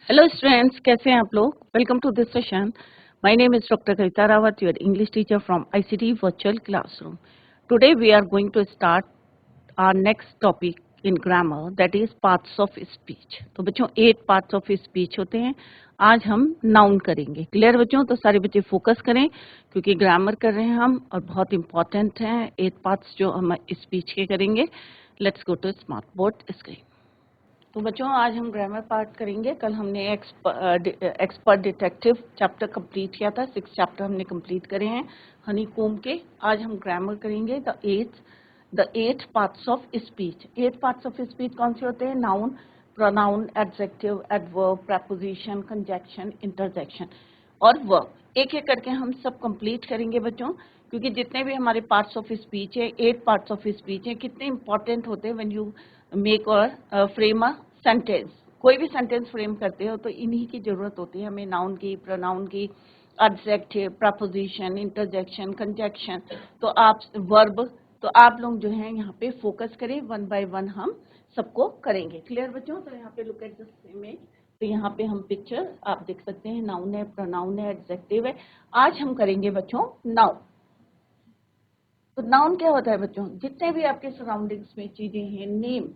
Hello students, कैसे हैं आप लोग। Welcome to this session. My name is doctor Kavita Rawat, your English teacher from ICT virtual classroom. Today we are going to start our next topic in grammar, that is parts of speech. तो बच्चों 8 parts of speech होते हैं। आज हम noun करेंगे। Clear बच्चों? तो सारे बच्चे फोकस करें क्योंकि ग्रामर कर रहे हैं हम और बहुत इंपॉर्टेंट हैं 8 पार्ट्स जो हम स्पीच के करेंगे। Let's go to smart board screen. तो बच्चों आज हम ग्रामर पार्ट करेंगे। कल हमने एक्सपर्ट डिटेक्टिव चैप्टर कंप्लीट किया था। 6 चैप्टर हमने कंप्लीट करे हैं हनीकॉम्ब के। आज हम ग्रामर करेंगे the 8 parts of speech. 8 parts of speech कौन से होते हैं? Noun, pronoun, adjective, adverb, preposition, conjunction, interjection और वर्ब। एक एक करके हम सब कंप्लीट करेंगे बच्चों, क्योंकि जितने भी हमारे पार्ट्स ऑफ स्पीच है, 8 पार्ट्स ऑफ स्पीच है, कितने इंपॉर्टेंट होते हैं व्हेन यू मेक और फ्रेम अ सेंटेंस। कोई भी सेंटेंस फ्रेम करते हो तो इन्हीं की जरूरत होती है हमें, नाउन की, प्रोनाउन की, एडजेक्टिव, प्रपोजिशन, इंटरजेक्शन, कंजक्शन, तो आप वर्ब। तो आप लोग जो है यहाँ पे फोकस करें, वन बाय वन हम सबको करेंगे। क्लियर बच्चों? तो यहाँ पे लुक एट द इमेज। तो यहाँ पे हम पिक्चर आप देख सकते हैं, नाउन है, प्रोनाउन है, एडजेक्टिव है। आज हम करेंगे बच्चों नाउन। तो नाउन क्या होता है बच्चों? जितने भी आपके सराउंडिंग्स में चीजें हैं, नेम,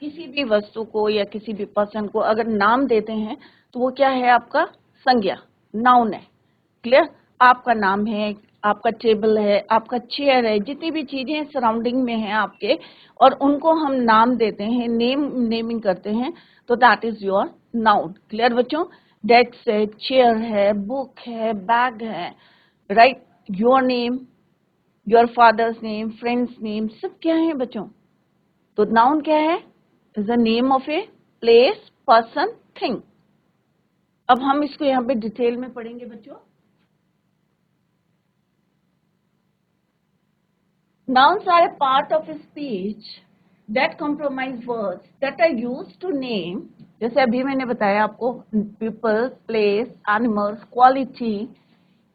किसी भी वस्तु को या किसी भी पर्सन को अगर नाम देते हैं तो वो क्या है? आपका संज्ञा, नाउन है। क्लियर? आपका नाम है, आपका टेबल है, आपका चेयर है, जितनी भी चीजें सराउंडिंग में हैं आपके और उनको हम नाम देते हैं, नेमिंग करते हैं, तो that is your noun. Clear बच्चों? डेस्क है, चेयर है, बुक है, बैग है, right? Your name, your father's name, friends name, सब क्या है बच्चों? तो नाउन क्या है? Is the name of a place, person, thing. अब हम इसको यहाँ पे डिटेल में पढ़ेंगे बच्चों। Nouns are a part of speech that comprise words that are used to name, जैसे अभी मैंने बताया आपको, people, place, animals, quality,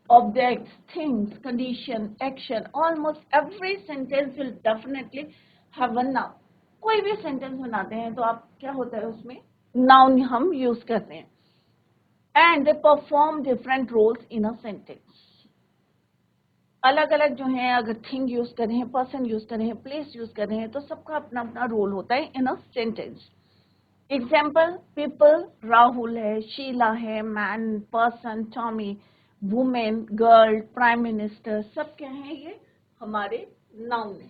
objects, things, condition, action. Almost every sentence will definitely have a noun. कोई भी सेंटेंस बनाते हैं तो आप क्या होता है उसमें? नाउन हम यूज करते हैं। And they perform different roles in a sentence. अलग अलग जो है, अगर थिंग यूज कर रहे हैं, पर्सन यूज कर रहे हैं, प्लेस यूज कर रहे हैं, तो सबका अपना अपना रोल होता है in a sentence. Example, people, Rahul है, शीला है, man, person, Tommy, women, girl, prime minister, सब क्या है? ये हमारे नाउन है।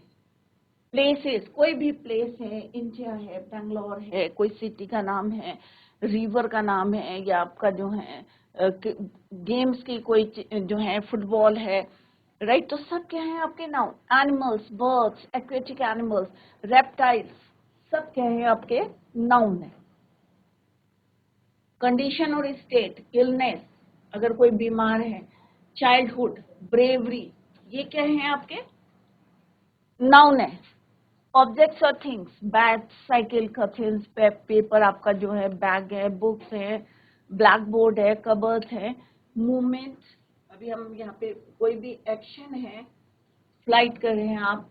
प्लेसेस, कोई भी प्लेस है, इंडिया है, बेंगलोर है, कोई सिटी का नाम है, रिवर का नाम है, या आपका जो है गेम्स की कोई जो है, फुटबॉल है, राइट? तो सब क्या है आपके noun. Animals, birds, aquatic animals, reptiles, सब क्या है आपके? नाउन है। कंडीशन और स्टेट, इलनेस, अगर कोई बीमार है, चाइल्डहुड, ब्रेवरी, ये क्या है आपके? नाउन है। ऑब्जेक्ट्स और थिंग्स, बैट, साइकिल, कथिल्स, पेपर आपका जो है, बैग है, बुक्स है, ब्लैक बोर्ड है, कबर्ड है, मूवमेंट, अभी हम यहाँ पे कोई भी एक्शन है, फ्लाइट कर रहे हैं आप।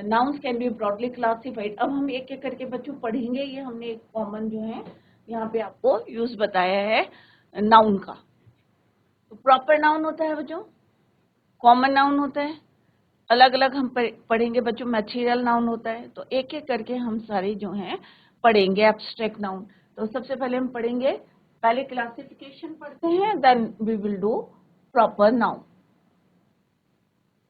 Nouns can be broadly classified. अब हम एक एक करके बच्चों पढ़ेंगे। ये हमने एक कॉमन जो है यहाँ पे आपको यूज बताया है नाउन का। तो प्रॉपर नाउन होता है बच्चों, कॉमन नाउन होता है, अलग अलग हम पढ़ेंगे बच्चों। मैटेरियल नाउन होता है। तो एक एक करके हम सारे जो हैं पढ़ेंगे। एब्स्ट्रैक्ट नाउन, तो सबसे पहले हम पढ़ेंगे, पहले क्लासिफिकेशन पढ़ते हैं, then we will do proper noun.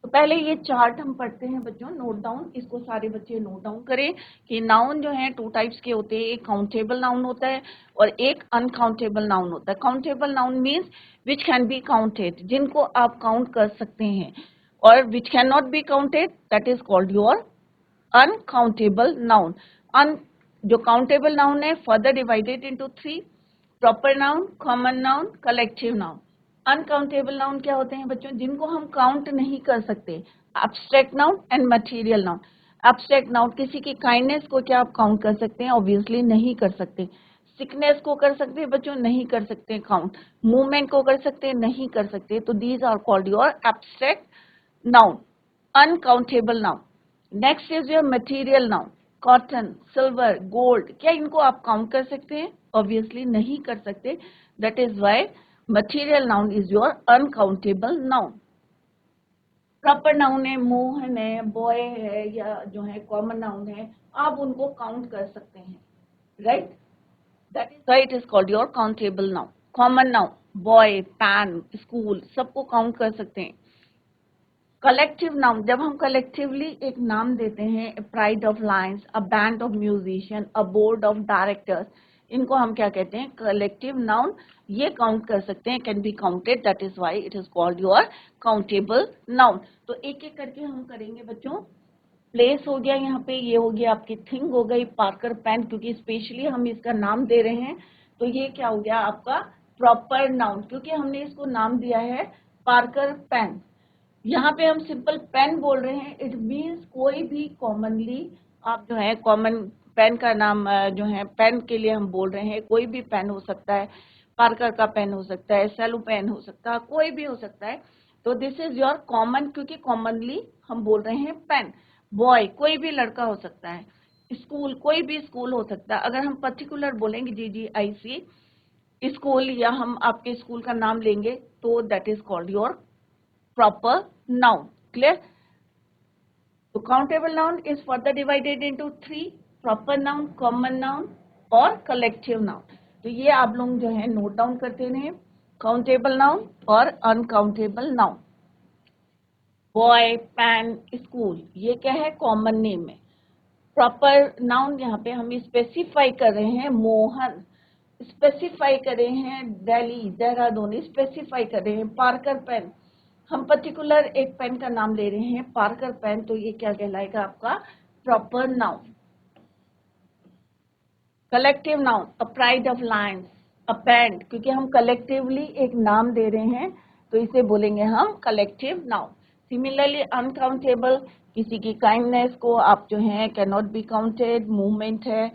तो पहले ये चार्ट हम पढ़ते हैं बच्चों, नोट डाउन, इसको सारे बच्चे नोट डाउन करें कि नाउन जो है 2 टाइप्स के होते हैं। एक काउंटेबल नाउन होता है और एक अनकाउंटेबल नाउन होता है। Countable noun means which can be counted, जिनको आप काउंट कर सकते हैं, और which can not be counted, that is called your uncountable noun. अन जो काउंटेबल नाउन है further divided into 3: proper noun, common noun, collective noun. Uncountable noun क्या होते हैं बच्चों? जिनको हम काउंट नहीं कर सकते। Abstract noun and material noun. Abstract noun, किसी की काइंडनेस को क्या आप काउंट कर सकते हैं? ऑब्वियसली नहीं कर सकते। सिकनेस को कर सकते हैं बच्चों? नहीं कर सकते काउंट। मूवमेंट को कर सकते हैं? नहीं कर सकते। तो these are called your abstract noun, uncountable noun. Next is your material noun. Cotton, silver, gold, क्या इनको आप काउंट कर सकते हैं? ऑब्वियसली नहीं कर सकते. That is why material noun is your uncountable noun. Proper noun है, मोहन है, बॉय है, या जो है कॉमन नाउन है, आप उनको काउंट कर सकते हैं, right? That is why it is called your countable noun. Common noun, boy, pan, school, सबको काउंट कर सकते हैं. कलेक्टिव नाउन, जब हम कलेक्टिवली एक नाम देते हैं, pride of Lions, a band of musician, a board of directors, इनको हम क्या कहते हैं? Collective noun. ये काउंट कर सकते हैं, can be counted. That is why it is called your countable noun. तो एक एक करके हम करेंगे बच्चों. प्लेस हो गया, यहाँ पे ये हो गया आपकी थिंग हो गई, पार्कर पेन, क्योंकि स्पेशली हम इसका नाम दे रहे हैं, तो ये क्या हो गया आपका? प्रॉपर नाउन, क्योंकि हमने इसको नाम दिया है पार्कर पेन. यहाँ पे हम सिंपल पेन बोल रहे हैं. इट मीन्स कोई भी कॉमनली आप जो है कॉमन पेन का नाम जो है पेन के लिए हम बोल रहे हैं, कोई भी पेन हो सकता है, पार्कर का पेन हो सकता है, सेलो पेन हो सकता है, कोई भी हो सकता है. तो दिस इज योर कॉमन, क्योंकि कॉमनली हम बोल रहे हैं पेन. बॉय, कोई भी लड़का हो सकता है. स्कूल, कोई भी स्कूल हो सकता है. अगर हम पर्टिकुलर बोलेंगे GGIC स्कूल, या हम आपके स्कूल का नाम लेंगे, तो that is called your proper noun. Clear? So countable noun is further divided into three: proper noun, common noun और collective noun. तो ये आप लोग जो है नोट डाउन करते रहे. काउंटेबल नाउन और uncountable noun. Boy, pan, school, ये क्या है? कॉमन नेम है. प्रॉपर नाउन, यहाँ पे हम स्पेसिफाई कर रहे हैं. मोहन, स्पेसिफाई कर रहे हैं. दिल्ली, देहरादून, स्पेसिफाई कर रहे हैं. पार्कर पेन, हम पर्टिकुलर एक पेन का नाम ले रहे हैं, पार्कर पेन, तो ये क्या कहलाएगा आपका? Proper noun. Collective noun, a pride of Lions, a band, क्योंकि हम कलेक्टिवली एक नाम दे रहे हैं, तो इसे बोलेंगे हम कलेक्टिव नाउन. सिमिलरली अनकाउंटेबल, किसी की काइंडनेस को आप जो है can not be counted. Movement है,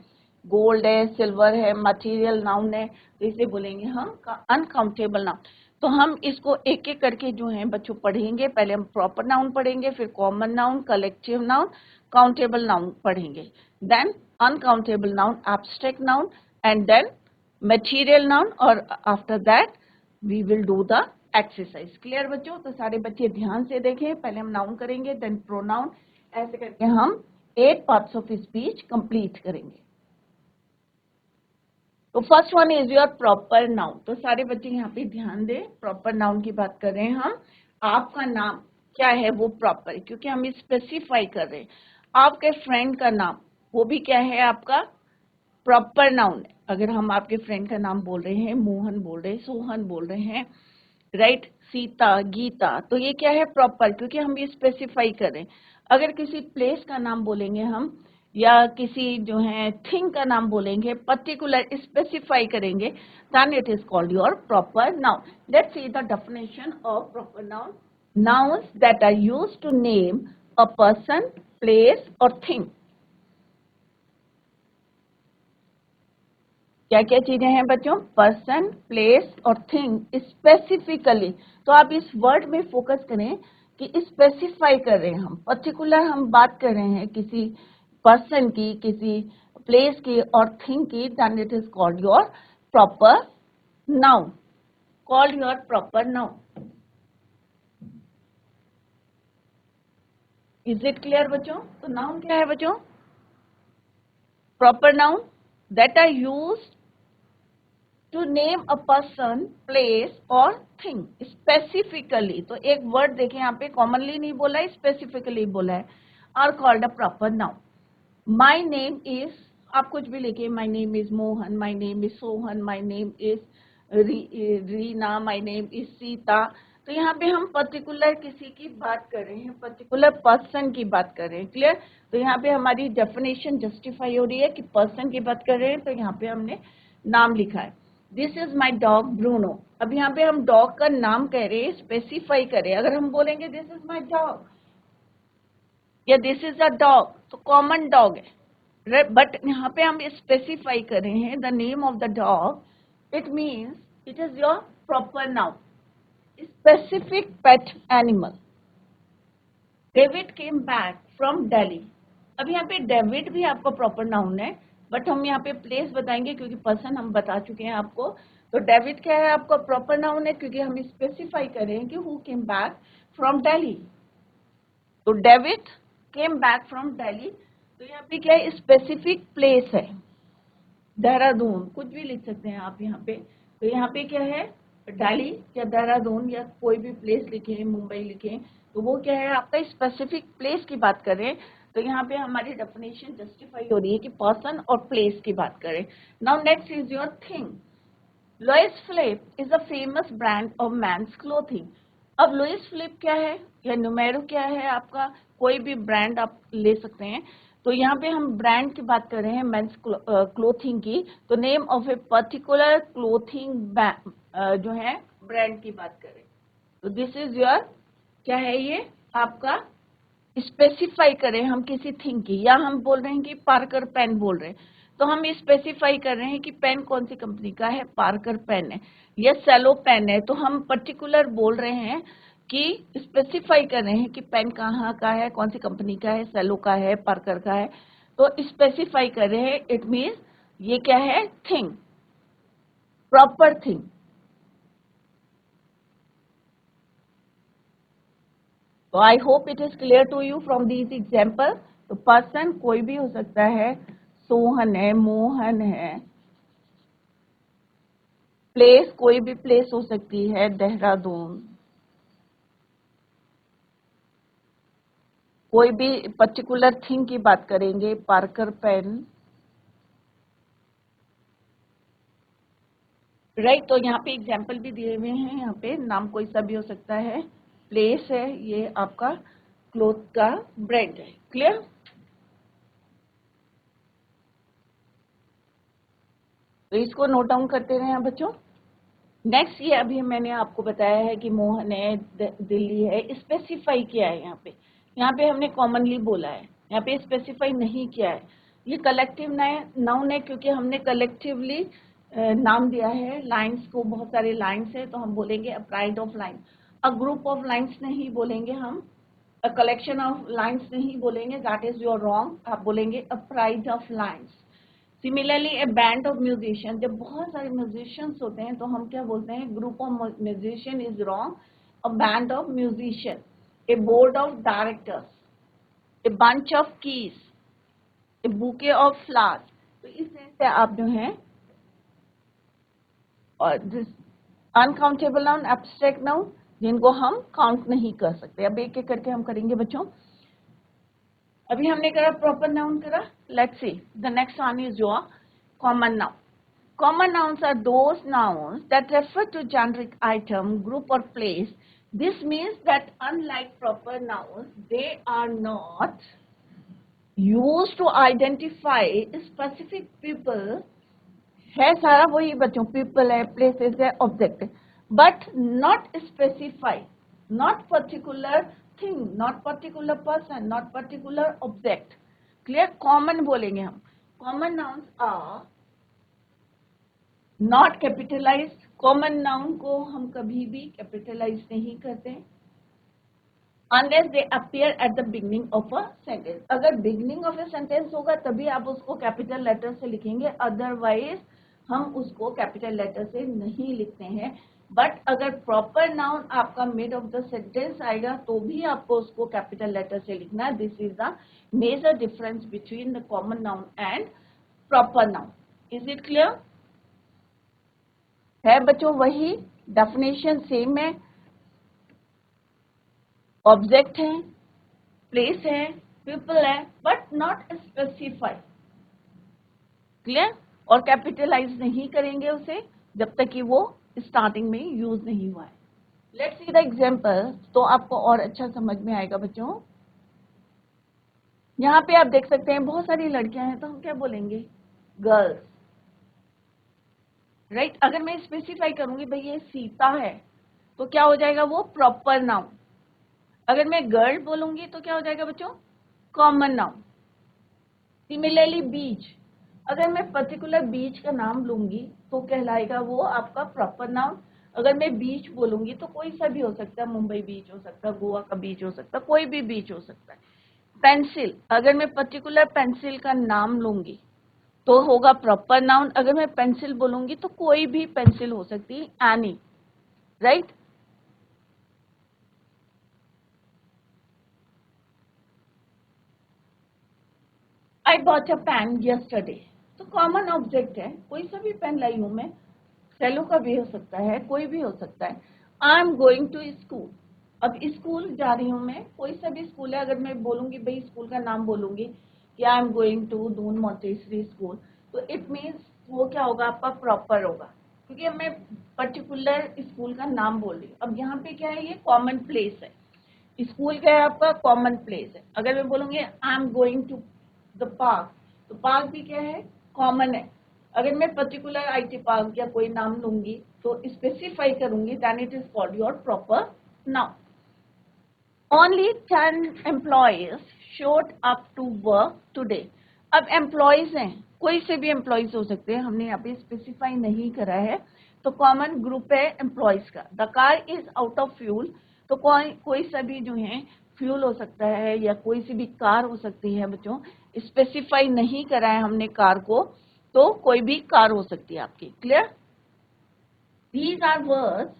गोल्ड है, सिल्वर है, मटेरियल नाउन है, तो इसे बोलेंगे हम अनकाउंटेबल नाउन. तो हम इसको एक एक करके जो है बच्चों पढ़ेंगे. पहले हम प्रॉपर नाउन पढ़ेंगे, फिर common noun, collective noun, countable noun पढ़ेंगे. Then uncountable noun, abstract noun, and then material noun, और after that we will do the exercise. Clear बच्चों? तो सारे बच्चे ध्यान से देखें. पहले हम नाउन करेंगे, देन प्रोनाउन, ऐसे करके हम 8 पार्ट्स ऑफ स्पीच कंप्लीट करेंगे. तो first one is your proper noun. तो सारे बच्चे यहाँ पे ध्यान दें. प्रॉपर नाउन की बात कर रहे हैं हम. आपका नाम क्या है वो प्रॉपर है, क्योंकि हम स्पेसिफाई कर रहे हैं. आपके फ्रेंड का नाम, वो भी क्या है? आपका प्रॉपर नाउन है. अगर हम आपके फ्रेंड का नाम बोल रहे हैं, मोहन बोल रहे हैं, सोहन बोल रहे हैं, राइट, सीता, गीता, तो ये क्या है? प्रॉपर, क्योंकि हम ये स्पेसिफाई कर रहे हैं. अगर किसी प्लेस का नाम बोलेंगे हम, या किसी जो है थिंग का नाम बोलेंगे, पर्टिकुलर स्पेसिफाई करेंगे, then it is called your proper noun. Let's see the definition of proper noun. Nouns that are used to name a person, place or thing. क्या क्या चीजें हैं बच्चों? पर्सन, प्लेस और थिंग स्पेसिफिकली. तो आप इस वर्ड में फोकस करें कि स्पेसिफाई कर रहे हैं हम, पर्टिकुलर हम बात कर रहे हैं किसी पर्सन की, किसी प्लेस की और थिंग की. Then it is called your proper noun. Called your proper noun. Is it clear बच्चों? तो नाउन क्या है बच्चों? Proper noun that are used to name a person, place or thing specifically. तो एक वर्ड देखें यहाँ पे, commonly नहीं बोला है, specifically बोला है, are called a proper noun. My name is, आप कुछ भी लिखिए, my name is Mohan, my name is Sohan, my name is Reena, my name is Sita. तो यहाँ पे हम पर्टिकुलर किसी की बात कर रहे हैं, पर्टिकुलर पर्सन की बात कर रहे हैं. क्लियर? तो यहाँ पे हमारी डेफिनेशन जस्टिफाई हो रही है कि पर्सन की बात कर रहे हैं, तो यहाँ पे हमने नाम लिखा है. This is my dog Bruno. अब यहाँ पे हम डॉग का नाम कह रहे हैं, स्पेसिफाई करें. अगर हम बोलेंगे दिस इज माई डॉग या दिस इज अ डॉग, तो कॉमन डॉग है, बट यहाँ पे हम स्पेसिफाई कर रहे हैं the name of the dog. It means it is your proper noun. Specific pet animal. David came back from Delhi. अब यहाँ पे डेविड भी आपका प्रॉपर नाउन है, बट हम यहाँ पे प्लेस बताएंगे क्योंकि पर्सन हम बता चुके हैं आपको। तो डेविड क्या है आपका प्रॉपर नाउन है क्योंकि हम स्पेसिफाई करें कि who came back from Delhi. तो David came back from Delhi, तो यहाँ पे क्या है स्पेसिफिक प्लेस है, देहरादून कुछ भी लिख सकते हैं आप यहाँ पे। तो यहाँ पे क्या है दिल्ली या देहरादून या कोई भी प्लेस लिखे, मुंबई लिखे, तो वो क्या है आपका स्पेसिफिक प्लेस की बात करें। तो यहाँ पे हमारी डेफिनेशन जस्टिफाई हो रही है कि पर्सन और प्लेस की बात करें। Now next is your thing. Louis Philippe is a famous brand of men's clothing. अब लुइस फिलिप क्या है या नुमेरो क्या है आपका, कोई भी ब्रांड आप ले सकते हैं। तो यहाँ पे हम ब्रांड की बात कर रहे हैं मेंस क्लोथिंग की, तो name of a particular clothing जो है ब्रांड की बात करें। तो दिस इज योर क्या है ये आपका स्पेसिफाई करें हम किसी थिंग की, या हम बोल रहे हैं कि पार्कर पेन बोल रहे हैं, तो हम स्पेसिफाई कर रहे हैं कि पेन कौन सी कंपनी का है, पार्कर पेन है या सेलो पेन है। तो हम पर्टिकुलर बोल रहे हैं कि स्पेसिफाई कर रहे हैं कि पेन कहाँ का है, कौन सी कंपनी का है, सेलो का है, पार्कर का है। तो स्पेसिफाई कर रहे हैं, इट मीन्स ये क्या है थिंग, प्रॉपर थिंग। तो I hope it is clear to you from these example. तो पर्सन कोई भी हो सकता है, सोहन है, मोहन है। प्लेस कोई भी प्लेस हो सकती है, देहरादून। कोई भी पर्टिकुलर थिंग की बात करेंगे, पार्कर पेन। राइट, तो यहाँ पे एग्जाम्पल भी दिए हुए हैं, यहाँ पे नाम कोई सा भी हो सकता है। प्लेस है, ये आपका क्लोथ का ब्रांड है। क्लियर? तो इसको नोट डाउन करते रहे बच्चों। नेक्स्ट ये अभी मैंने आपको बताया है कि मोहन है, दिल्ली है, स्पेसिफाई किया है यहाँ पे हमने कॉमनली बोला है, यहाँ पे स्पेसिफाई नहीं किया है। ये कलेक्टिव नाउन है क्योंकि हमने कलेक्टिवली नाम दिया है। लाइंस को बहुत सारे लाइंस है तो हम बोलेंगे a pride of line. A group of lines नहीं बोलेंगे हम, अ कलेक्शन ऑफ लाइंस नहीं बोलेंगे, दैट इज योर रॉन्ग। आप बोलेंगे a pride of lines. Similarly A band of musician, जब बहुत सारे म्यूजिशियंस होते हैं तो हम क्या बोलते हैं, group of musician is wrong, a band of musician. A board of directors, a bunch of keys, A bouquet of flowers. तो इस तरह से आप जो है, और this uncountable noun, abstract noun, जिनको हम काउंट नहीं कर सकते। अब एक एक करके हम करेंगे बच्चों। अभी हमने करा प्रॉपर नाउन करा। Let's see the next one is your common noun. Common nouns are those nouns that refer to generic item, group or place. This means that unlike proper nouns, they are not used to identify specific people। है सारा वही बच्चों, people है, places है, object है, but not specify, not particular thing, not particular person, not particular object। Clear? Common बोलेंगे हम। Common nouns are not capitalize. Common noun को हम कभी भी कैपिटलाइज नहीं करते unless they appear at the beginning of a sentence. अगर beginning of a sentence होगा तभी आप उसको कैपिटल लेटर से लिखेंगे, अदरवाइज हम उसको कैपिटल लेटर से नहीं लिखते हैं। बट अगर प्रॉपर नाउन आपका मिड ऑफ द सेंटेंस आएगा तो भी आपको उसको कैपिटल लेटर से लिखना है। This is the major difference between the common noun and proper noun. Is it clear? है बच्चों, वही डेफिनेशन सेम है। ऑब्जेक्ट है, प्लेस है, पीपल है, बट नॉट स्पेसिफाइड। क्लियर? और कैपिटलाइज नहीं करेंगे उसे जब तक कि वो स्टार्टिंग में यूज नहीं हुआ है। लेट्स सी द एग्जांपल, तो आपको और अच्छा समझ में आएगा बच्चों। यहाँ पे आप देख सकते हैं बहुत सारी लड़कियां हैं, तो हम क्या बोलेंगे, गर्ल्स। राइट? अगर मैं स्पेसिफाई करूंगी भाई ये सीता है, तो क्या हो जाएगा वो प्रॉपर नाउन। अगर मैं गर्ल बोलूंगी तो क्या हो जाएगा बच्चों, कॉमन नाउन। सिमिलरली बीच, अगर मैं पर्टिकुलर बीच का नाम लूंगी तो कहलाएगा वो आपका प्रॉपर नाउन। अगर मैं बीच बोलूंगी तो कोई सा भी हो सकता है, मुंबई बीच हो सकता है, गोवा का बीच हो सकता है, कोई भी बीच हो सकता है। पेंसिल, अगर मैं पर्टिकुलर पेंसिल का नाम लूंगी तो होगा प्रॉपर नाउन। अगर मैं पेंसिल बोलूंगी तो कोई भी पेंसिल हो सकती है, any, right. I bought a pen yesterday, तो कॉमन ऑब्जेक्ट है, कोई सा भी पेन लाई हूं मैं, सेलो का भी हो सकता है, कोई भी हो सकता है। I am going to school, अब स्कूल जा रही हूं मैं, कोई सा भी स्कूल है, अगर मैं बोलूंगी भाई स्कूल का नाम बोलूंगी कि I am going to Doon Montessori school, तो इट मीन्स वो क्या होगा, आपका प्रॉपर होगा, क्योंकि अब मैं पर्टिकुलर स्कूल का नाम बोल रही हूँ। अब यहाँ पे क्या है, ये कॉमन प्लेस है, स्कूल क्या है आपका, कॉमन प्लेस है। अगर मैं बोलूंगी I am going to the park, तो पार्क भी क्या है, कॉमन है। अगर मैं पर्टिकुलर आईटी पार्क या कोई नाम लूंगी तो स्पेसिफाई करूंगी, then it is called your proper noun. Only 10 employees showed up to work today, अब एम्प्लॉयज हैं, कोई से भी एम्प्लॉयज हो सकते हैं, हमने यहाँ पे स्पेसिफाई नहीं करा है, तो कॉमन ग्रुप है एम्प्लॉयज का। The car is out of fuel, तो कोई सा भी जो है फ्यूल हो सकता है या कोई सी भी कार हो सकती है बच्चों, स्पेसिफाई नहीं करा है हमने कार को, तो कोई भी कार हो सकती है आपकी। क्लियर? दीज आर वर्ड्स,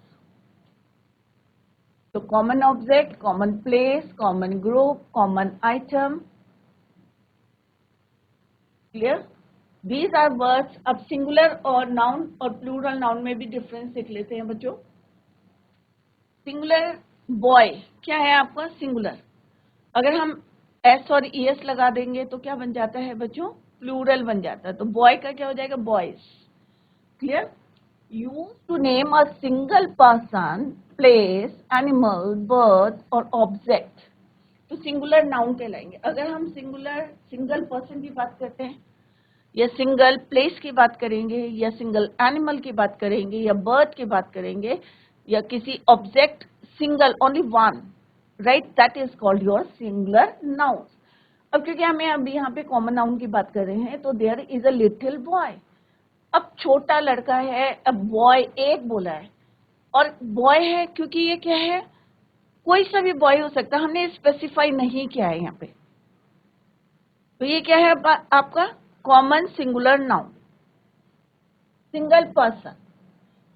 तो common object, common place, common group, common item. Clear? These are words. अब सिंगुलर और नाउन और प्लूरल नाउन में भी डिफरेंस देख लेते हैं बच्चों। सिंगुलर बॉय क्या है आपका, सिंगुलर, अगर हम एस और ई एस लगा देंगे तो क्या बन जाता है बच्चों, प्लूरल बन जाता है, तो बॉय का क्या हो जाएगा, boys. Clear? Use to name a single person, place, animal, bird और ऑब्जेक्ट, तो सिंगुलर नाउन कहलाएंगे। अगर हम सिंगल पर्सन की बात करते हैं या सिंगल प्लेस की बात करेंगे या सिंगल एनिमल की बात करेंगे या बर्ड की बात करेंगे या किसी object, single, only one, right, that is called your singular noun. अब क्योंकि हमें अभी यहाँ पे कॉमन नाउन की बात कर रहे हैं, तो there is a little boy, अब छोटा लड़का है, अब बॉय एक बोला है और बॉय है क्योंकि ये क्या है, कोई सा भी बॉय हो सकता है, हमने स्पेसिफाई नहीं किया है यहाँ पे, तो ये क्या है आपका common singular noun. Single person,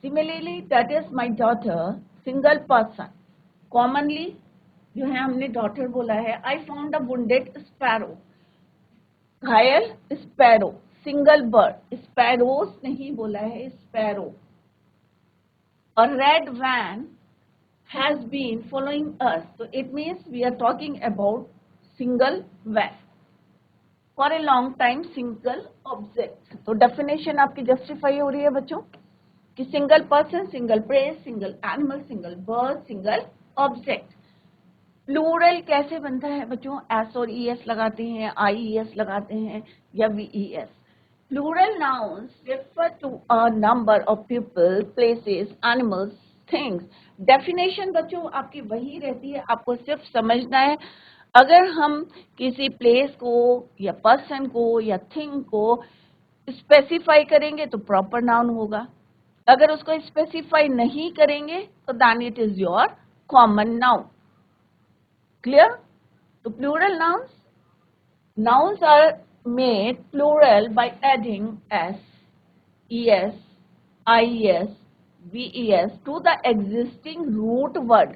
similarly that is my daughter, single person. Commonly जो है हमने डॉटर बोला है। I found a wounded sparrow, घायल स्पैरो, सिंगल बर्ड, स्पैरोस नहीं बोला है, स्पैरो। और red van has been following us, so it means we are talking about single van for a long time, single object। तो definition आपकी justify हो रही है बच्चों कि single person, single place, single animal, single bird, single object. Plural कैसे बनता है बच्चों, एस और ई एस लगाते हैं, आई ई एस लगाते हैं या V E S. Plural nouns refer to a number of people, places, animals, things. Definition बच्चों आपकी वही रहती है, आपको सिर्फ समझना है। अगर हम किसी प्लेस को या पर्सन को या थिंग को स्पेसिफाई करेंगे तो प्रॉपर नाउन होगा, अगर उसको स्पेसिफाई नहीं करेंगे तो then it is your common noun. Clear? So plural nouns are made plural by adding s, es, ies, ves to the existing root word।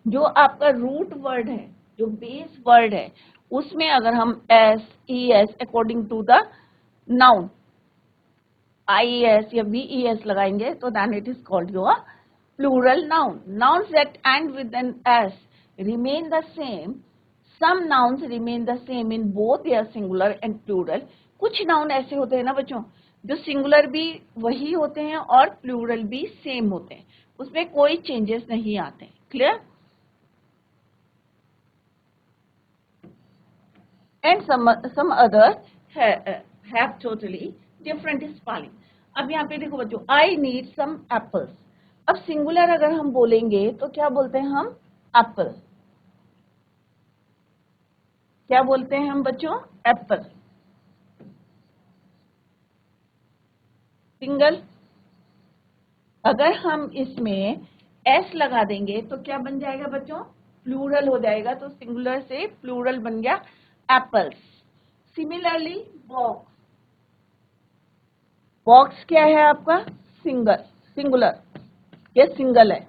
जो आपका रूट वर्ड है, जो बेस वर्ड है, उसमें अगर हम s, es according to the noun ies या ves लगाएंगे तो then it is called your plural noun। Nouns that end with an s remain the same, some nouns remain the same in both their singular and plural। कुछ noun ऐसे होते हैं ना बच्चों जो सिंगुलर भी वही होते हैं और प्लूरल भी सेम होते हैं, उसमें कोई चेंजेस नहीं आते। Clear? And some others have totally different spelling। अब यहाँ पे देखो बच्चों, आई नीड सम एप्पल्स, अब सिंगुलर अगर हम बोलेंगे तो क्या बोलते हैं हम, एप्पल। क्या बोलते हैं हम बच्चों, एप्पल। सिंगल, अगर हम इसमें एस लगा देंगे तो क्या बन जाएगा बच्चों, प्लूरल हो जाएगा, तो सिंगुलर से प्लूरल बन गया apples. Similarly, box. Box क्या है आपका? सिंगुलर, ये सिंगल है.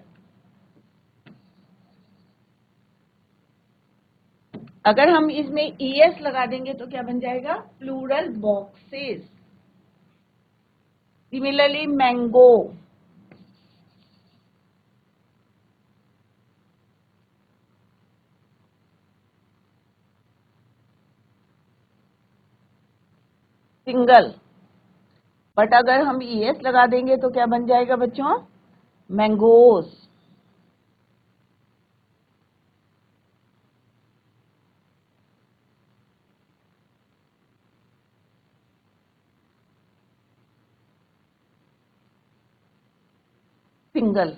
अगर हम इसमें es लगा देंगे तो क्या बन जाएगा? Plural boxes. Similarly mango. Single. But अगर हम es लगा देंगे तो क्या बन जाएगा बच्चों? मैंगोस. सिंगल.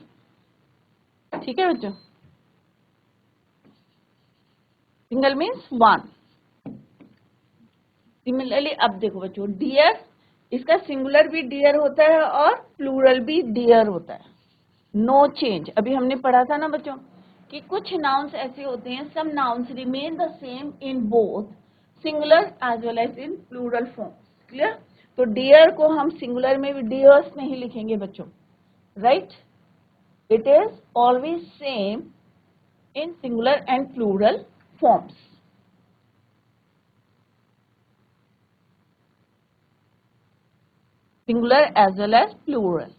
ठीक है बच्चों? Single means one. सिमिलरली अब देखो बच्चों, डियर, इसका सिंगुलर भी डियर होता है और प्लूरल भी डियर होता है. No change. अभी हमने पढ़ा था ना बच्चों कि कुछ नाउन्स ऐसे होते हैं, some nouns remain the same in both singular as well as in plural form. Clear? तो डियर को हम सिंगुलर में भी डियर्स नहीं लिखेंगे बच्चों, right? It is always same in singular and plural forms. Singular as well as plural.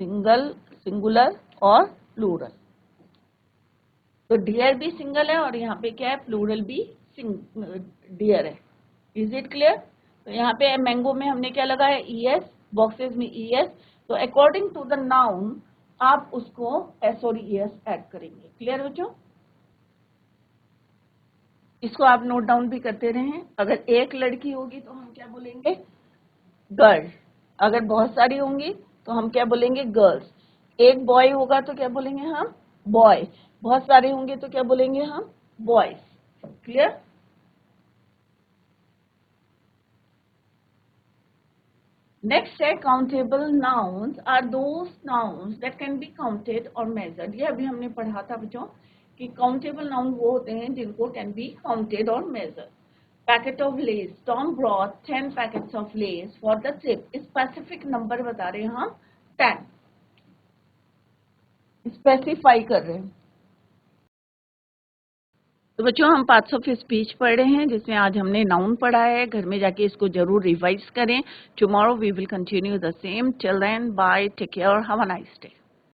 Singular और plural. तो डियर भी सिंगल है और यहाँ पे क्या है? प्लूरल भी डियर है. Is it clear? तो यहाँ पे मैंगो में हमने क्या लगा है? es. बॉक्सेस में es. तो अकॉर्डिंग टू द नाउन आप उसको s और es ऐड करेंगे. क्लियर बच्चों? इसको आप नोट डाउन भी करते रहें. अगर एक लड़की होगी तो हम क्या बोलेंगे? गर्ल. अगर बहुत सारी होंगी तो हम क्या बोलेंगे? गर्ल्स. एक बॉय होगा तो क्या बोलेंगे हम? बॉय. बहुत सारे होंगे तो क्या बोलेंगे हम? बॉयज. क्लियर? नेक्स्ट है countable nouns are those nouns that can be counted और मेजर्ड. ये अभी हमने पढ़ा था बच्चों कि काउंटेबल नाउन वो होते हैं जिनको कैन बी काउंटेड और measured. Packet of less. Tom brought 10 packets of less for the trip. Specific number बता रहे हैं हम, 10. स्पेसिफाई कर रहे हैं. तो बच्चों हम पार्ट्स ऑफ स्पीच पढ़ रहे हैं जिसमें आज हमने नाउन पढ़ा है. घर में जाके इसको जरूर रिवाइज करें. Tomorrow we will continue the same. Till then bye, take care, have a nice day.